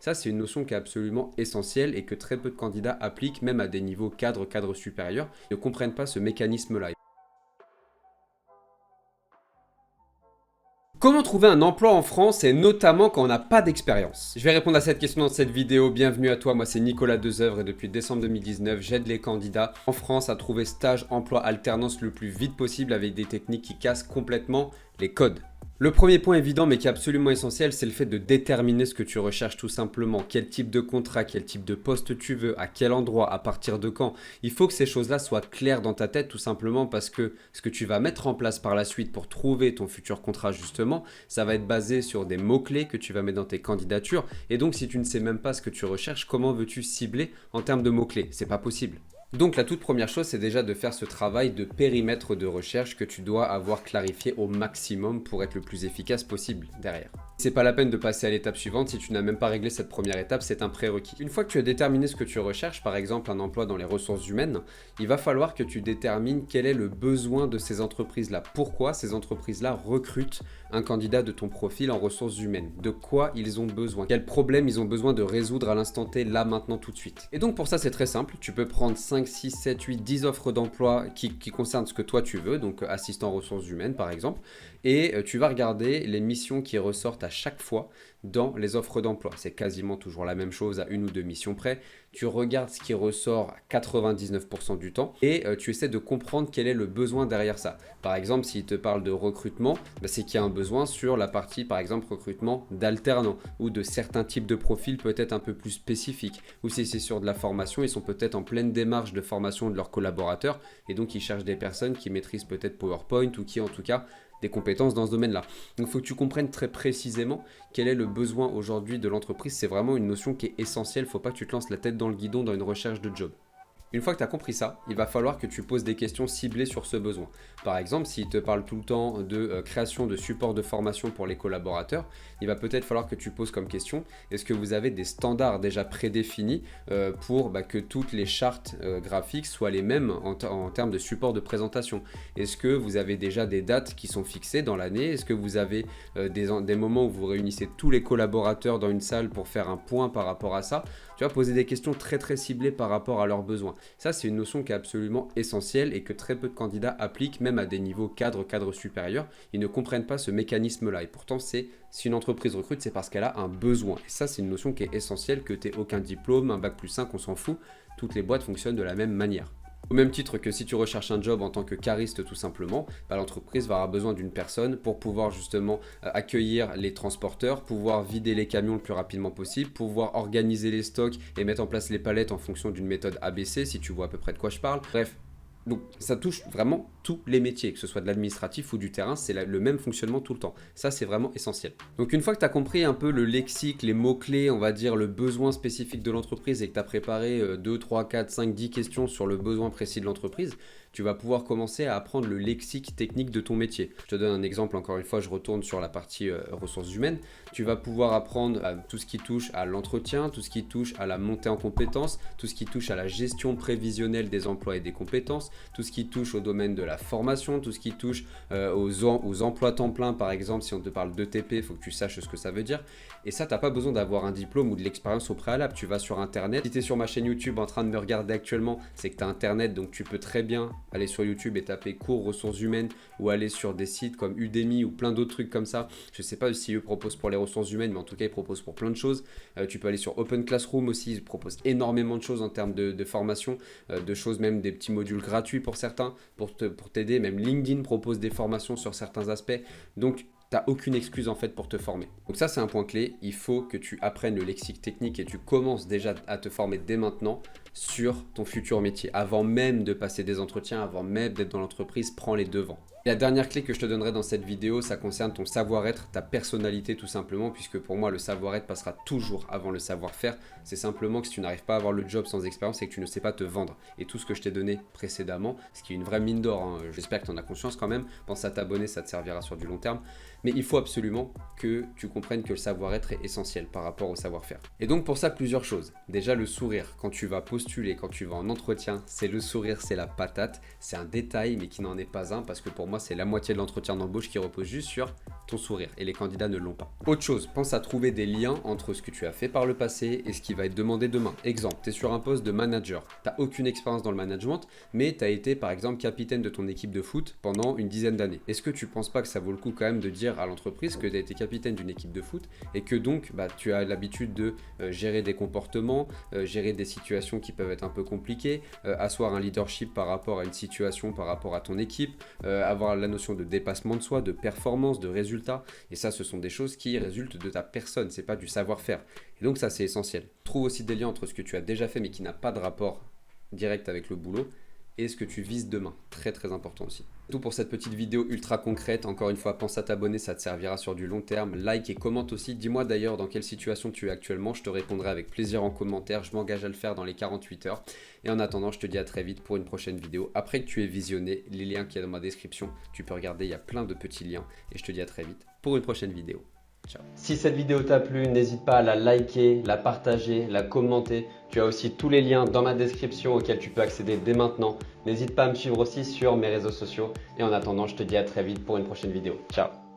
Ça, c'est une notion qui est absolument essentielle et que très peu de candidats appliquent, même à des niveaux cadres supérieurs, ils ne comprennent pas ce mécanisme-là. Comment trouver un emploi en France et notamment quand on n'a pas d'expérience? Je vais répondre à cette question dans cette vidéo. Bienvenue à toi, moi c'est Nicolas Dezeuvre et depuis décembre 2019, j'aide les candidats en France à trouver stage, emploi, alternance le plus vite possible avec des techniques qui cassent complètement les codes. Le premier point évident mais qui est absolument essentiel, c'est le fait de déterminer ce que tu recherches tout simplement. Quel type de contrat, quel type de poste tu veux, à quel endroit, à partir de quand. Il faut que ces choses-là soient claires dans ta tête tout simplement parce que ce que tu vas mettre en place par la suite pour trouver ton futur contrat justement, ça va être basé sur des mots-clés que tu vas mettre dans tes candidatures. Et donc si tu ne sais même pas ce que tu recherches, comment veux-tu cibler en termes de mots-clés? C'est pas possible. Donc la toute première chose, c'est déjà de faire ce travail de périmètre de recherche que tu dois avoir clarifié au maximum pour être le plus efficace possible derrière. C'est pas la peine de passer à l'étape suivante si tu n'as même pas réglé cette première étape, c'est un prérequis. Une fois que tu as déterminé ce que tu recherches, par exemple un emploi dans les ressources humaines, il va falloir que tu détermines quel est le besoin de ces entreprises-là. Pourquoi ces entreprises-là recrutent un candidat de ton profil en ressources humaines? De quoi ils ont besoin? Quels problèmes ils ont besoin de résoudre à l'instant T, là, maintenant, tout de suite? Et donc pour ça, c'est très simple. Tu peux prendre 5, 6, 7, 8, 10 offres d'emploi qui concernent ce que toi tu veux, donc assistant ressources humaines par exemple, et tu vas regarder les missions qui ressortent à chaque fois dans les offres d'emploi. C'est quasiment toujours la même chose à une ou deux missions près. Tu regardes ce qui ressort 99% du temps et tu essaies de comprendre quel est le besoin derrière ça. Par exemple, s'il te parle de recrutement, c'est qu'il y a un besoin sur la partie, par exemple, recrutement d'alternants ou de certains types de profils peut-être un peu plus spécifiques. Ou si c'est sur de la formation, ils sont peut-être en pleine démarche de formation de leurs collaborateurs et donc ils cherchent des personnes qui maîtrisent peut-être PowerPoint ou qui en tout cas des compétences dans ce domaine-là. Donc il faut que tu comprennes très précisément quel est le besoin aujourd'hui de l'entreprise. C'est vraiment une notion qui est essentielle. Il ne faut pas que tu te lances la tête dans le guidon dans une recherche de job. Une fois que tu as compris ça, il va falloir que tu poses des questions ciblées sur ce besoin. Par exemple, s'il te parle tout le temps de création de support de formation pour les collaborateurs, il va peut-être falloir que tu poses comme question, est-ce que vous avez des standards déjà prédéfinis pour que toutes les chartes graphiques soient les mêmes en termes de support de présentation? Est-ce que vous avez déjà des dates qui sont fixées dans l'année? Est-ce que vous avez des moments où vous réunissez tous les collaborateurs dans une salle pour faire un point par rapport à ça? Tu vas poser des questions très ciblées par rapport à leurs besoins. Ça, c'est une notion qui est absolument essentielle et que très peu de candidats appliquent, même à des niveaux cadres supérieurs. Ils ne comprennent pas ce mécanisme-là. Et pourtant, si une entreprise recrute, c'est parce qu'elle a un besoin. Et ça, c'est une notion qui est essentielle, que tu aies aucun diplôme, un bac+5, on s'en fout. Toutes les boîtes fonctionnent de la même manière. Au même titre que si tu recherches un job en tant que cariste tout simplement, l'entreprise va avoir besoin d'une personne pour pouvoir justement accueillir les transporteurs, pouvoir vider les camions le plus rapidement possible, pouvoir organiser les stocks et mettre en place les palettes en fonction d'une méthode ABC, si tu vois à peu près de quoi je parle. Bref. Donc ça touche vraiment tous les métiers, que ce soit de l'administratif ou du terrain, c'est le même fonctionnement tout le temps. Ça, c'est vraiment essentiel. Donc une fois que tu as compris un peu le lexique, les mots-clés, on va dire le besoin spécifique de l'entreprise et que tu as préparé 2, 3, 4, 5, 10 questions sur le besoin précis de l'entreprise, tu vas pouvoir commencer à apprendre le lexique technique de ton métier. Je te donne un exemple, encore une fois, je retourne sur la partie ressources humaines. Tu vas pouvoir apprendre tout ce qui touche à l'entretien, tout ce qui touche à la montée en compétences, tout ce qui touche à la gestion prévisionnelle des emplois et des compétences, tout ce qui touche au domaine de la formation, tout ce qui touche aux emplois temps plein, par exemple, si on te parle d'ETP, il faut que tu saches ce que ça veut dire. Et ça, tu n'as pas besoin d'avoir un diplôme ou de l'expérience au préalable. Tu vas sur Internet. Si tu es sur ma chaîne YouTube en train de me regarder actuellement, c'est que tu as Internet, donc tu peux très bien aller sur YouTube et taper cours ressources humaines ou aller sur des sites comme Udemy ou plein d'autres trucs comme ça. Je ne sais pas si eux proposent pour les ressources humaines, mais en tout cas, ils proposent pour plein de choses. Tu peux aller sur Open Classroom aussi, ils proposent énormément de choses en termes de formation, de choses, même des petits modules gratuits pour certains, pour t'aider. Même LinkedIn propose des formations sur certains aspects. Donc, tu n'as aucune excuse en fait pour te former. Donc ça, c'est un point clé. Il faut que tu apprennes le lexique technique et tu commences déjà à te former dès maintenant sur ton futur métier. Avant même de passer des entretiens, avant même d'être dans l'entreprise, prends les devants. La dernière clé que je te donnerai dans cette vidéo, ça concerne ton savoir-être, ta personnalité tout simplement, puisque pour moi, le savoir-être passera toujours avant le savoir-faire. C'est simplement que si tu n'arrives pas à avoir le job sans expérience, c'est que tu ne sais pas te vendre. Et tout ce que je t'ai donné précédemment, ce qui est une vraie mine d'or, hein, j'espère que tu en as conscience quand même, pense à t'abonner, ça te servira sur du long terme. Mais il faut absolument que tu comprennes que le savoir-être est essentiel par rapport au savoir-faire. Et donc pour ça, plusieurs choses. Déjà, le sourire. Quand tu vas postuler, quand tu vas en entretien, c'est le sourire, c'est la patate. C'est un détail, mais qui n'en est pas un, parce que pour moi, c'est la moitié de l'entretien d'embauche qui repose juste sur ton sourire et les candidats ne l'ont pas. Autre chose, pense à trouver des liens entre ce que tu as fait par le passé et ce qui va être demandé demain. Exemple, tu es sur un poste de manager, tu n'as aucune expérience dans le management, mais tu as été par exemple capitaine de ton équipe de foot pendant une dizaine d'années. Est-ce que tu ne penses pas que ça vaut le coup quand même de dire à l'entreprise que tu as été capitaine d'une équipe de foot et que donc tu as l'habitude de gérer des comportements, gérer des situations qui peuvent être un peu compliquées, asseoir un leadership par rapport à une situation, par rapport à ton équipe, avoir la notion de dépassement de soi, de performance, de résultat. Et ça, ce sont des choses qui résultent de ta personne, c'est pas du savoir-faire. Et donc ça, c'est essentiel. Trouve aussi des liens entre ce que tu as déjà fait mais qui n'a pas de rapport direct avec le boulot et ce que tu vises demain. Très très important aussi. C'est tout pour cette petite vidéo ultra concrète. Encore une fois, pense à t'abonner, ça te servira sur du long terme. Like et commente aussi. Dis-moi d'ailleurs dans quelle situation tu es actuellement. Je te répondrai avec plaisir en commentaire. Je m'engage à le faire dans les 48 heures. Et en attendant, je te dis à très vite pour une prochaine vidéo. Après que tu aies visionné les liens qu'il y a dans ma description, tu peux regarder, il y a plein de petits liens. Et je te dis à très vite pour une prochaine vidéo. Ciao. Si cette vidéo t'a plu, n'hésite pas à la liker, la partager, la commenter. Tu as aussi tous les liens dans ma description auxquels tu peux accéder dès maintenant. N'hésite pas à me suivre aussi sur mes réseaux sociaux. Et en attendant, je te dis à très vite pour une prochaine vidéo. Ciao.